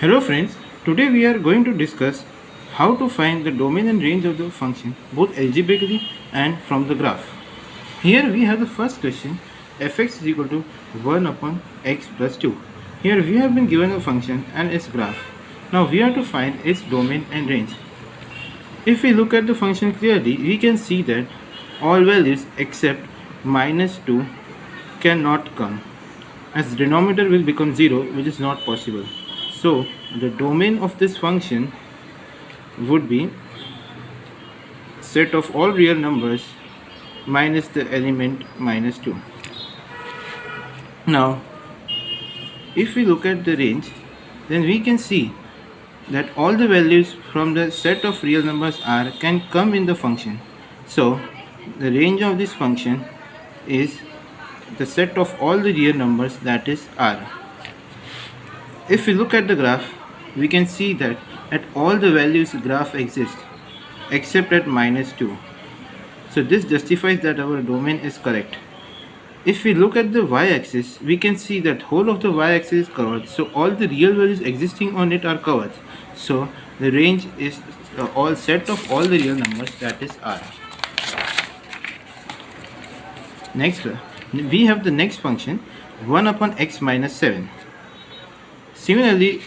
Hello friends, today we are going to discuss how to find the domain and range of the function both algebraically and from the graph. Here we have the first question, fx is equal to 1 upon x plus 2. Here we have been given a function and its graph. Now we have to find its domain and range. If we look at the function clearly, we can see that all values except minus 2 cannot come, as the denominator will become 0, which is not possible. So the domain of this function would be set of all real numbers minus the element minus 2. Now if we look at the range, then we can see that all the values from the set of real numbers r can come in the function. So the range of this function is the set of all the real numbers, that is r. If we look at the graph, we can see that at all the values graph exists except at minus 2. So this justifies that our domain is correct. If we look at the y-axis, we can see that whole of the y-axis is covered, so all the real values existing on it are covered. So the range is all set of all the real numbers, that is r. Next, we have the next function 1 upon x minus 7. Similarly,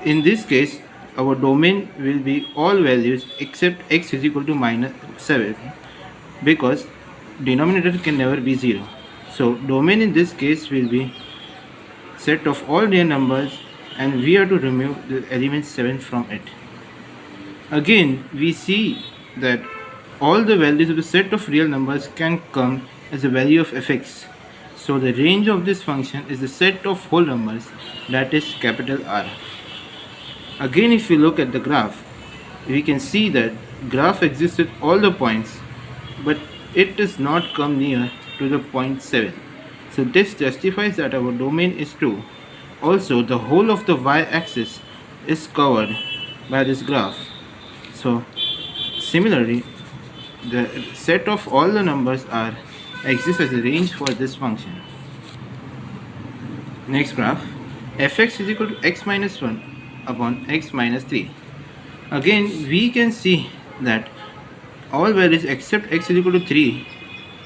in this case, our domain will be all values except x is equal to minus 7, because denominator can never be 0. So domain in this case will be set of all real numbers, and we have to remove the element 7 from it. Again, we see that all the values of the set of real numbers can come as a value of fx. So the range of this function is the set of whole numbers, that is capital R. Again, if we look at the graph, we can see that graph exists at all the points, but it does not come near to the point 7. So this justifies that our domain is true. Also, the whole of the y-axis is covered by this graph. So similarly, the set of all the numbers R exists as a range for this function. Next graph, fx is equal to x minus 1 upon x minus 3. Again, we can see that all values except x is equal to 3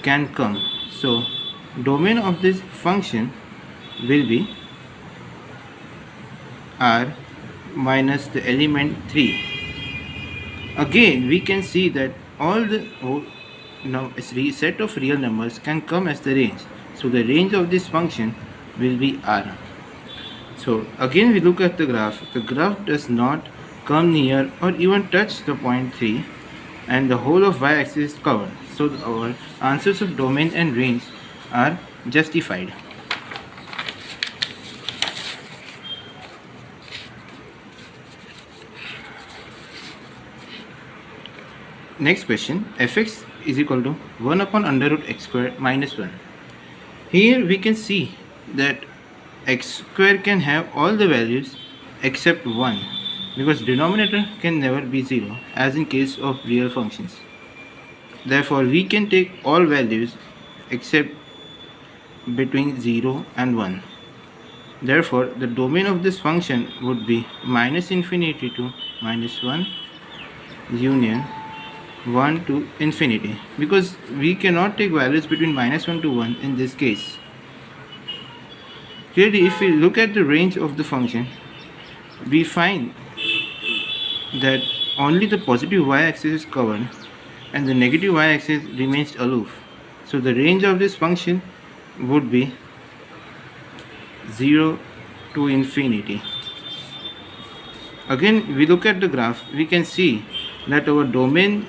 can come. So domain of this function will be r minus the element 3. Again, we can see that all the set of real numbers can come as the range. So the range of this function will be r. So again, we look at the graph. The graph does not come near or even touch the point 3, and the whole of y-axis is covered. So our answers of domain and range are justified. Next question, fx is equal to 1 upon under root x square minus 1. Here we can see that x square can have all the values except 1, because denominator can never be 0, as in case of real functions. Therefore we can take all values except between 0 and 1. Therefore the domain of this function would be minus infinity to minus 1 union 1 to infinity, because we cannot take values between minus 1 to 1 in this case. Clearly, if we look at the range of the function, we find that only the positive y-axis is covered and the negative y-axis remains aloof. So the range of this function would be 0 to infinity. Again, we look at the graph, we can see that our domain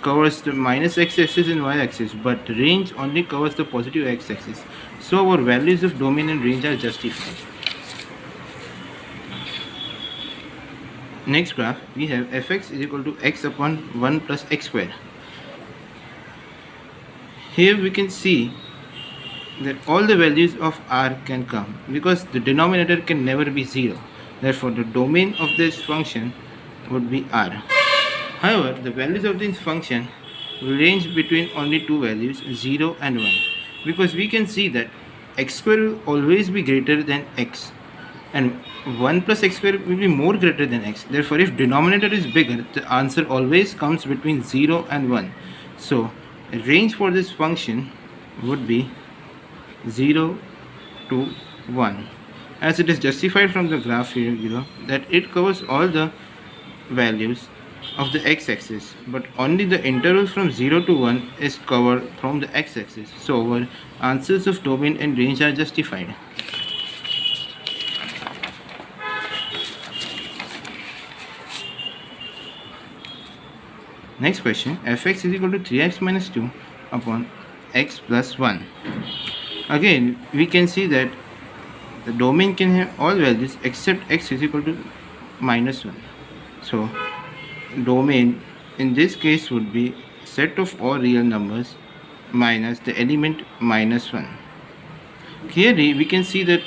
covers the minus x-axis and y-axis, but range only covers the positive x-axis. So our values of domain and range are justified. Next graph, we have fx is equal to x upon 1 plus x square. Here we can see that all the values of r can come, because the denominator can never be 0. Therefore the domain of this function would be r. However, the values of this function will range between only two values, 0 and 1, because we can see that x square will always be greater than x, and 1 plus x square will be more greater than x. Therefore, if denominator is bigger, the answer always comes between 0 and 1. So, range for this function would be 0 to 1. As it is justified from the graph here below that it covers all the values of the x-axis, but only the interval from 0 to 1 is covered from the x-axis. So, our answers of domain and range are justified. Next question, fx is equal to 3x minus 2 upon x plus 1. Again, we can see that the domain can have all values except x is equal to minus 1. So, domain in this case would be set of all real numbers minus the element minus 1. Clearly, we can see that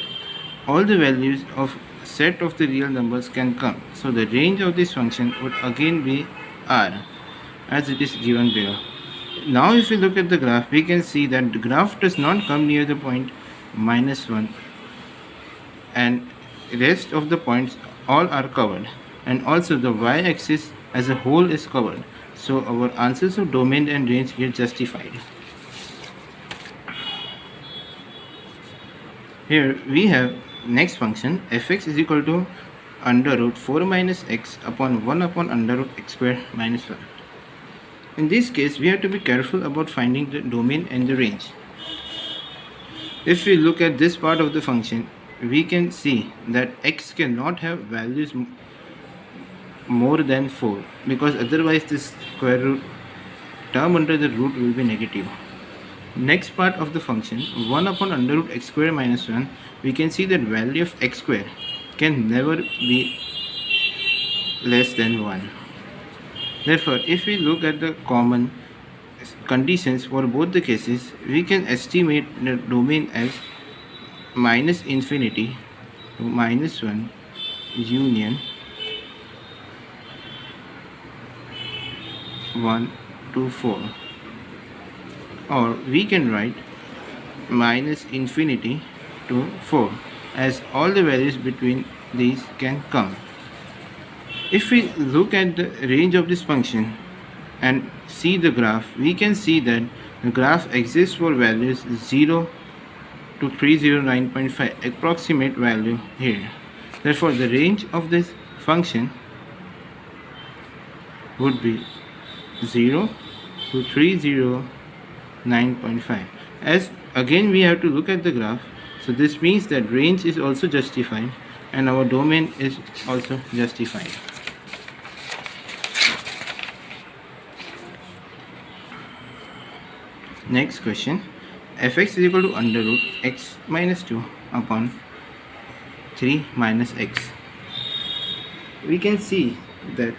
all the values of set of the real numbers can come. So, the range of this function would again be R, as it is given below. Now if we look at the graph, we can see that the graph does not come near the point minus 1 and rest of the points all are covered, and also the y-axis as a whole is covered. So our answers of domain and range get justified. Here we have next function fx is equal to under root 4 minus x upon 1 upon under root x square minus 1. In this case, we have to be careful about finding the domain and the range. If we look at this part of the function, we can see that x cannot have values more than 4, because otherwise this square root term under the root will be negative. Next part of the function, 1 upon under root x square minus 1, we can see that value of x square can never be less than 1. Therefore, if we look at the common conditions for both the cases, we can estimate the domain as minus infinity to minus 1 union 1 to 4, or we can write minus infinity to 4, as all the values between these can come. If we look at the range of this function and see the graph, we can see that the graph exists for values 0 to 309.5, approximate value here. Therefore, the range of this function would be 0 to 309.5. As again we have to look at the graph, so this means that range is also justified and our domain is also justified. Next question, fx is equal to under root x minus 2 upon 3 minus x. We can see that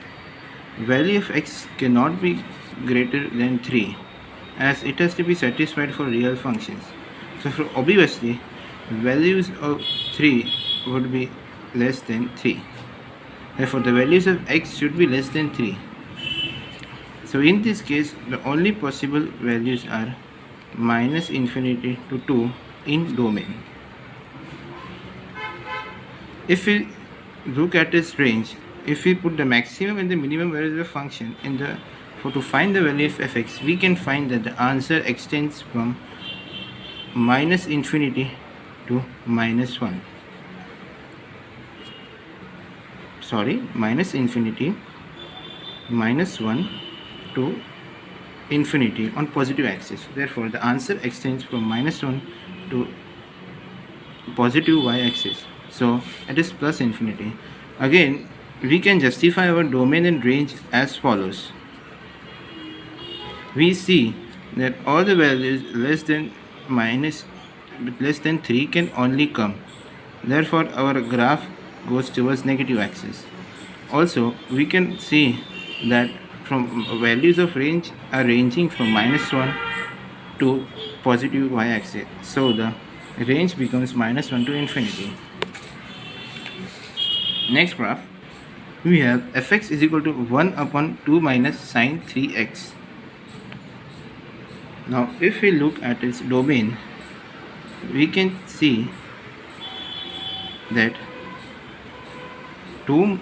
value of x cannot be greater than 3, as it has to be satisfied for real functions. So for obviously values of 3 would be less than 3. Therefore the values of x should be less than 3. So in this case, the only possible values are minus infinity to 2 in domain. If we look at its range, if we put the maximum and the minimum values of the function in the to find the value of fx, we can find that the answer extends from minus infinity to minus 1. Minus infinity, minus 1 to infinity on positive axis. Therefore, the answer extends from minus 1 to positive y-axis. So, it is plus infinity. Again, we can justify our domain and range as follows. We see that all the values less than 3 can only come. Therefore, our graph goes towards negative axis. Also, we can see that from values of range are ranging from minus 1 to positive y-axis. So, the range becomes minus 1 to infinity. Next graph, we have fx is equal to 1 upon 2 minus sine 3x. Now, if we look at its domain, we can see that 2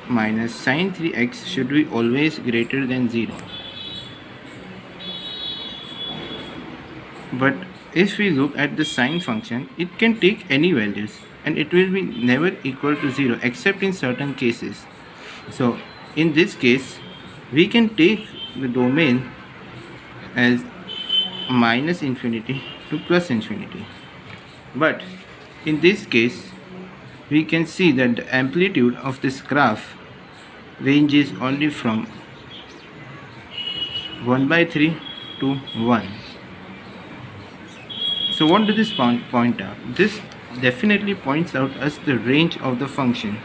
minus sine 3x should be always greater than 0. But if we look at the sine function, it can take any values and it will be never equal to 0 except in certain cases. So in this case, we can take the domain as minus infinity to plus infinity. But in this case, we can see that the amplitude of this graph ranges only from 1/3 to 1. So what does this point out? This definitely points out us the range of the function.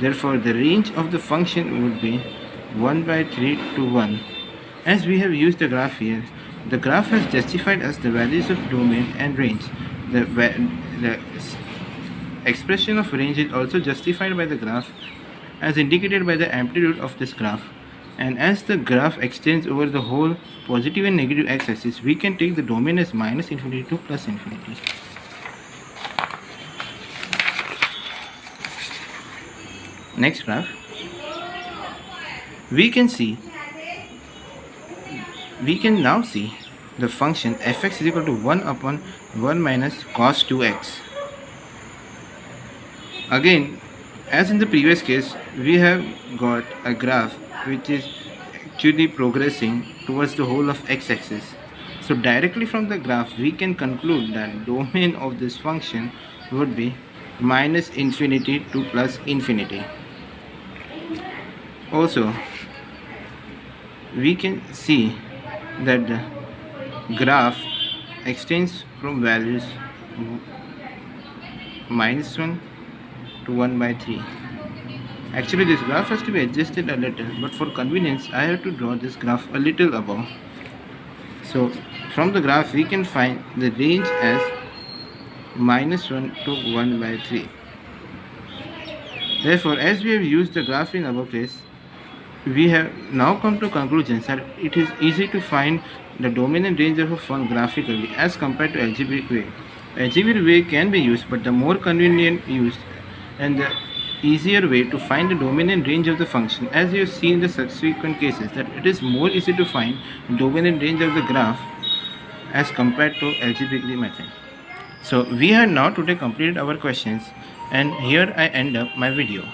Therefore, the range of the function would be 1/3 to 1. As we have used the graph here, the graph has justified us the values of domain and range. The expression of range is also justified by the graph as indicated by the amplitude of this graph. And as the graph extends over the whole positive and negative x-axis, we can take the domain as minus infinity to plus infinity. Next graph, we can now see the function fx is equal to 1 upon 1 minus cos 2x. Again, as in the previous case, we have got a graph which is actually progressing towards the whole of x-axis. So directly from the graph, we can conclude that domain of this function would be minus infinity to plus infinity. Also, we can see that the graph extends from values minus 1 to 1/3. Actually, this graph has to be adjusted a little, but for convenience, I have to draw this graph a little above. So, from the graph, we can find the range as minus 1 to 1/3. Therefore, as we have used the graph in above place, we have now come to conclusions that it is easy to find the domain and range of a function graphically as compared to algebraic way. Algebraic way can be used, but the more convenient used and the easier way to find the domain and range of the function, as you have seen in the subsequent cases, that it is more easy to find domain and range of the graph as compared to algebraic method. So we have now today completed our questions, and here I end up my video.